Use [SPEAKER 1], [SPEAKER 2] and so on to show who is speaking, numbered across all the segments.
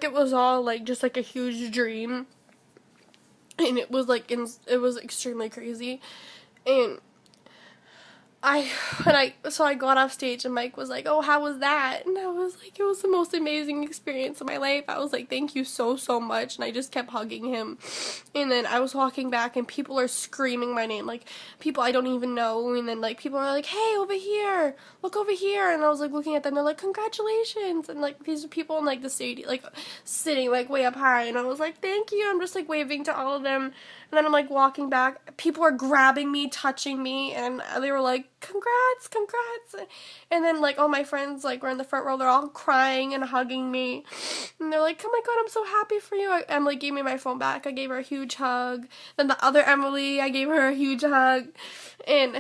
[SPEAKER 1] It was all like just like a huge dream, and it was like it was extremely crazy. And I so I got off stage and Mike was like, "Oh, how was that?" And I was like, "It was the most amazing experience of my life." I was like, "Thank you so much." And I just kept hugging him. And then I was walking back and people are screaming my name, like people I don't even know. And then like people are like, "Hey, over here. Look over here." And I was like looking at them, they're like, "Congratulations." And like these are people in like the stadium, like sitting like way up high, and I was like, "Thank you." I'm just like waving to all of them. And then I'm like walking back. People are grabbing me, touching me, and they were like, "Congrats, congrats." And then like all my friends like were in the front row. They're all crying and hugging me. And they're like, "Oh my god, I'm so happy for you." Emily gave me my phone back. I gave her a huge hug. Then the other Emily, I gave her a huge hug. And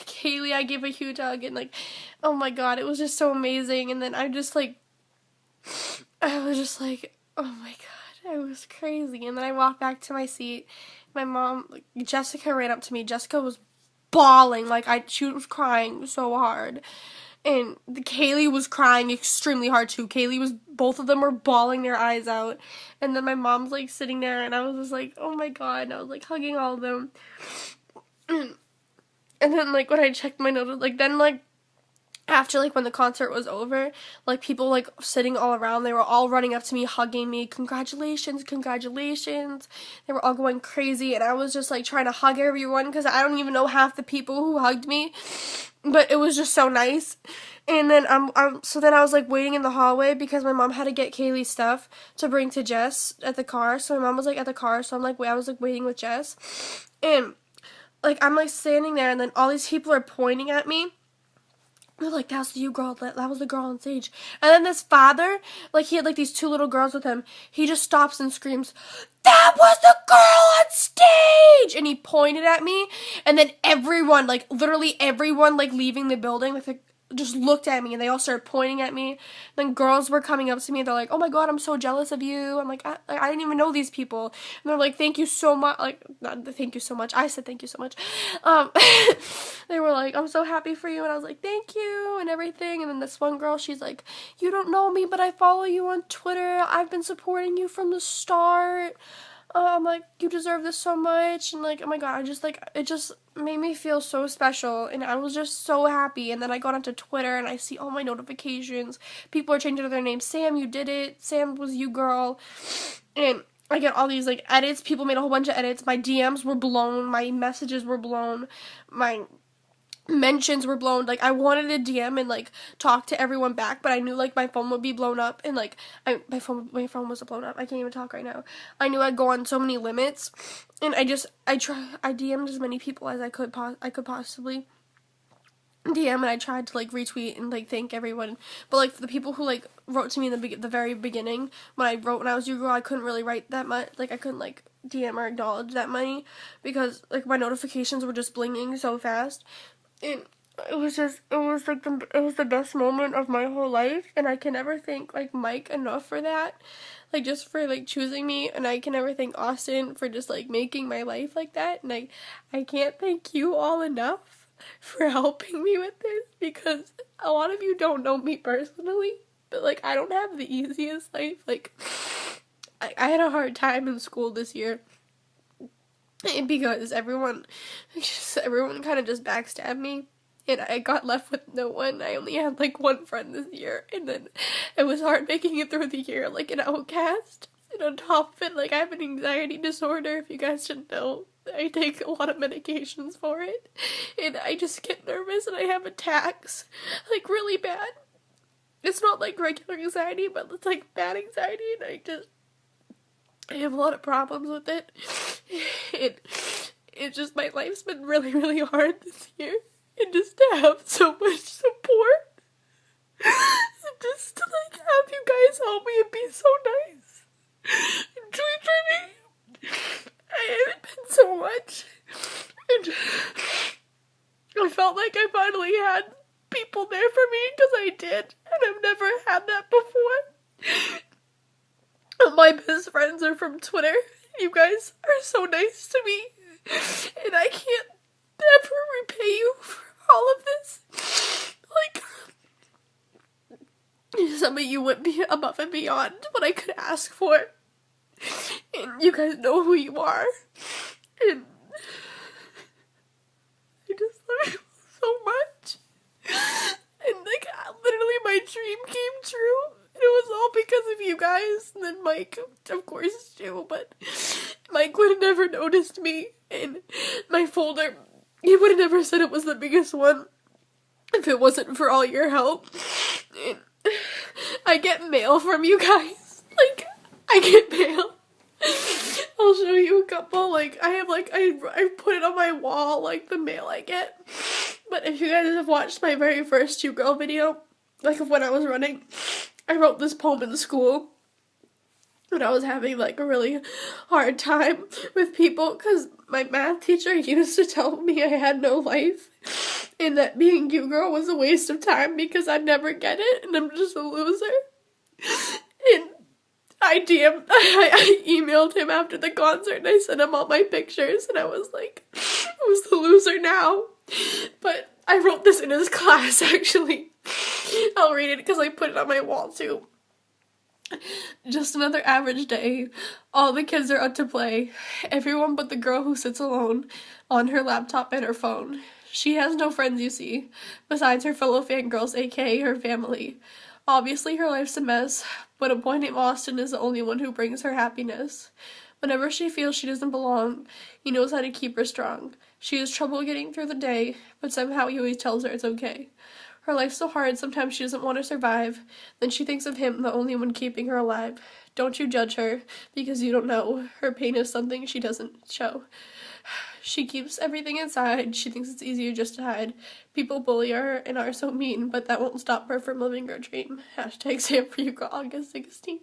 [SPEAKER 1] Kaylee, I gave a huge hug. And like, oh my god, it was just so amazing. And then I was just like, oh my god, it was crazy. And then I walked back to my seat. My mom, like, Jessica ran up to me. Jessica was bawling, like she was crying so hard. And Kaylee was crying extremely hard too. Both of them were bawling their eyes out. And then my mom's like sitting there and I was just like, oh my god, and I was like hugging all of them. And then like when I checked my notes, like then like after like when the concert was over, like people like sitting all around, they were all running up to me, hugging me, "Congratulations, congratulations." They were all going crazy, and I was just like trying to hug everyone because I don't even know half the people who hugged me, but it was just so nice. And then so then I was like waiting in the hallway because my mom had to get Kaylee's stuff to bring to Jess at the car. So my mom was like at the car, so I was like waiting with Jess, and like I'm like standing there, and then all these people are pointing at me. They're like, "That's you, girl. That was the girl on stage." And then this father, like, he had, like, these two little girls with him. He just stops and screams, "That was the girl on stage!" And he pointed at me. And then everyone, like, literally everyone, like, leaving the building, like, just looked at me. And they all started pointing at me. Then girls were coming up to me. They're like, "Oh, my God, I'm so jealous of you." I'm like, I didn't even know these people. And they're like, "Thank you so much." Like, not thank you so much. I said thank you so much. Um, they were like, "I'm so happy for you." And I was like, "Thank you," and everything. And then this one girl, she's like, "You don't know me, but I follow you on Twitter. I've been supporting you from the start." I'm like, "You deserve this so much." And like, oh my god, it just made me feel so special. And I was just so happy. And then I got onto Twitter and I see all my notifications. People are changing their names. "Sam, you did it. Sam was UGirl." And I get all these like edits. People made a whole bunch of edits. My DMs were blown. My messages were blown. My mentions were blown. Like, I wanted to DM and like talk to everyone back, but I knew like my phone would be blown up. And like my phone was blown up. I can't even talk right now. I knew I'd go on so many limits. And I DM'd as many people as I could possibly DM, and I tried to like retweet and like thank everyone. But like for the people who like wrote to me in the very beginning, when I was your girl, I couldn't really write that much. Like I couldn't like DM or acknowledge that many because like my notifications were just blinging so fast. And it was the best moment of my whole life, and I can never thank like Mike enough for that, like just for like choosing me. And I can never thank Austin for just like making my life like that. And I can't thank you all enough for helping me with this, because a lot of you don't know me personally, but like I don't have the easiest life. Like I had a hard time in school this year because everyone kind of just backstabbed me, and I got left with no one. I only had like one friend this year, and then it was hard making it through the year like an outcast. And on top of it, like I have an anxiety disorder, if you guys didn't know. I take a lot of medications for it, and I just get nervous and I have attacks, like really bad. It's not like regular anxiety, but it's like bad anxiety, and I have a lot of problems with it. It's just, my life's been really, really hard this year. And just to have so much support. And just to like have you guys help me and be so nice. And tweet for me. I haven't been so much. And I felt like I finally had people there for me, because I did. And I've never had that before. My best friends are from Twitter. You guys are so nice to me, and I can't ever repay you for all of this. Like, Some of you went above and beyond what I could ask for. And you guys know who you are. And I just love you so much. And like, literally my dream came true. And it was all because of you guys. And then Mike, of course, too. But Mike would have never noticed me. And my folder, he would have never said it was the biggest one if it wasn't for all your help. And I get mail from you guys. Like, I get mail. I'll show you a couple. Like, I have, like, I put it on my wall, like, the mail I get. But if you guys have watched my very first UGirl video, like, of when I was running, I wrote this poem in school when I was having, like, a really hard time with people, because my math teacher used to tell me I had no life, and that being UGirl was a waste of time because I'd never get it, and I'm just a loser. And I emailed him after the concert, and I sent him all my pictures, and I was like, who's the loser now? But I wrote this in his class, actually. I'll read it because I put it on my wall, too. Just another average day. All the kids are out to play. Everyone but the girl who sits alone on her laptop and her phone. She has no friends, you see, besides her fellow fangirls, aka her family. Obviously her life's a mess, but a boy named Austin is the only one who brings her happiness. Whenever she feels she doesn't belong, he knows how to keep her strong. She has trouble getting through the day, but somehow he always tells her it's okay. Her life's so hard, sometimes she doesn't want to survive. Then she thinks of him, the only one keeping her alive. Don't you judge her, because you don't know. Her pain is something she doesn't show. She keeps everything inside. She thinks it's easier just to hide. People bully her and are so mean, but that won't stop her from living her dream. Hashtag Sam for UGirl, August 16th.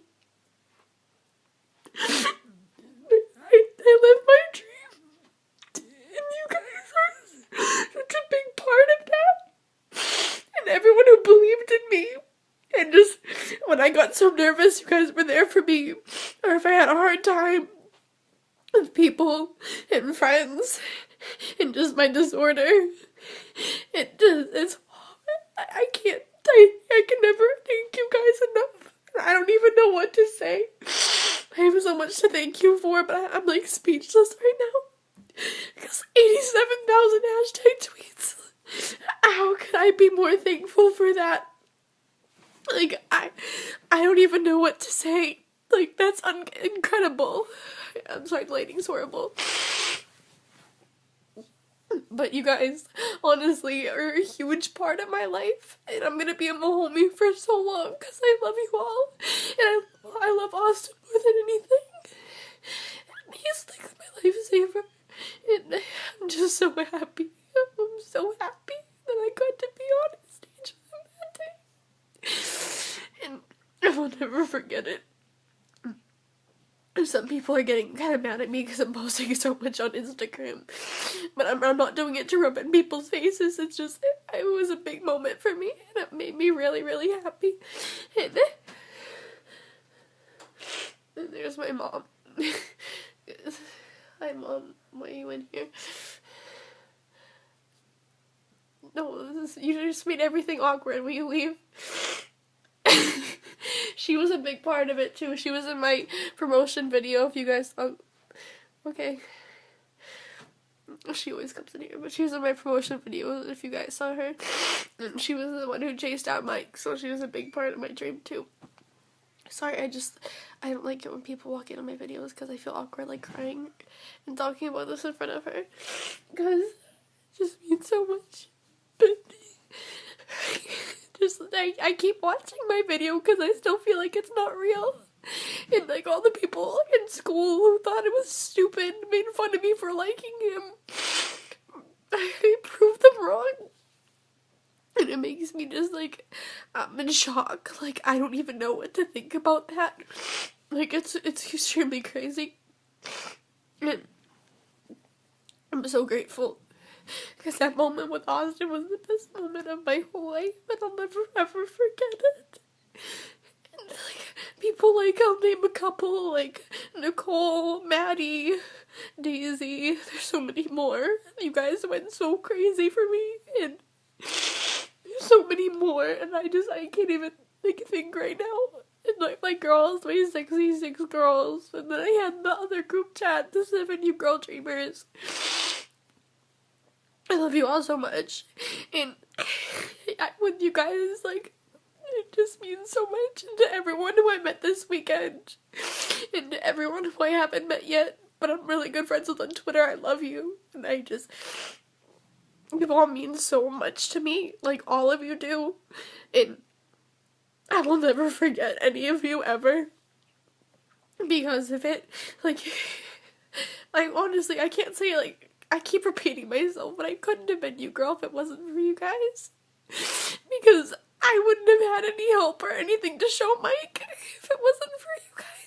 [SPEAKER 1] I live my dream. And you guys are such a big part of that. And everyone who believed in me. And just, when I got so nervous, you guys were there for me. Or if I had a hard time with people and friends and just my disorder. I can never thank you guys enough. I don't even know what to say. I have so much to thank you for, but I'm like speechless right now. Because 87,000 hashtag tweets. How could I be more thankful for that? Like, I don't even know what to say. Like, that's incredible. I'm sorry, the lighting's horrible. But you guys, honestly, are a huge part of my life. And I'm gonna be a homie for so long because I love you all. And I love Austin more than anything. And he's like my lifesaver. And I'm just so happy. I'm so happy that I got to be on stage with him that day. And I will never forget it. Some people are getting kind of mad at me because I'm posting so much on Instagram. But I'm not doing it to rub in people's faces. It's just, it was a big moment for me. And it made me really, really happy. And there's my mom. Hi, Mom. Why are you in here? No, you just made everything awkward. Will you leave? She was a big part of it too. She was in my promotion video, if you guys saw. Okay. She always comes in here, but she was in my promotion video, if you guys saw her. And she was the one who chased out Mike, so she was a big part of my dream too. Sorry, I don't like it when people walk in on my videos because I feel awkward, like crying and talking about this in front of her. Because it just means so much. But just, I keep watching my video because I still feel like it's not real. And like all the people in school who thought it was stupid made fun of me for liking him. I proved them wrong. And it makes me just like, I'm in shock. Like, I don't even know what to think about that. Like, it's extremely crazy. And I'm so grateful. Because that moment with Austin was the best moment of my whole life, and I'll never ever forget it. And like, people like, I'll name a couple, like Nicole, Maddie, Daisy, there's so many more. You guys went so crazy for me, and there's so many more, and I can't even like thing right now. And like my girls, my 66 girls, and then I had the other group chat, the 7 UGirl dreamers. I love you all so much, and with you guys, like, it just means so much. And to everyone who I met this weekend, and to everyone who I haven't met yet, but I'm really good friends with on Twitter, I love you, and you all mean so much to me, like all of you do, and I will never forget any of you ever, because of it. Like, I honestly, I can't say, like, I keep repeating myself, but I couldn't have been UGirl if it wasn't for you guys, because I wouldn't have had any help or anything to show Mike if it wasn't for you guys.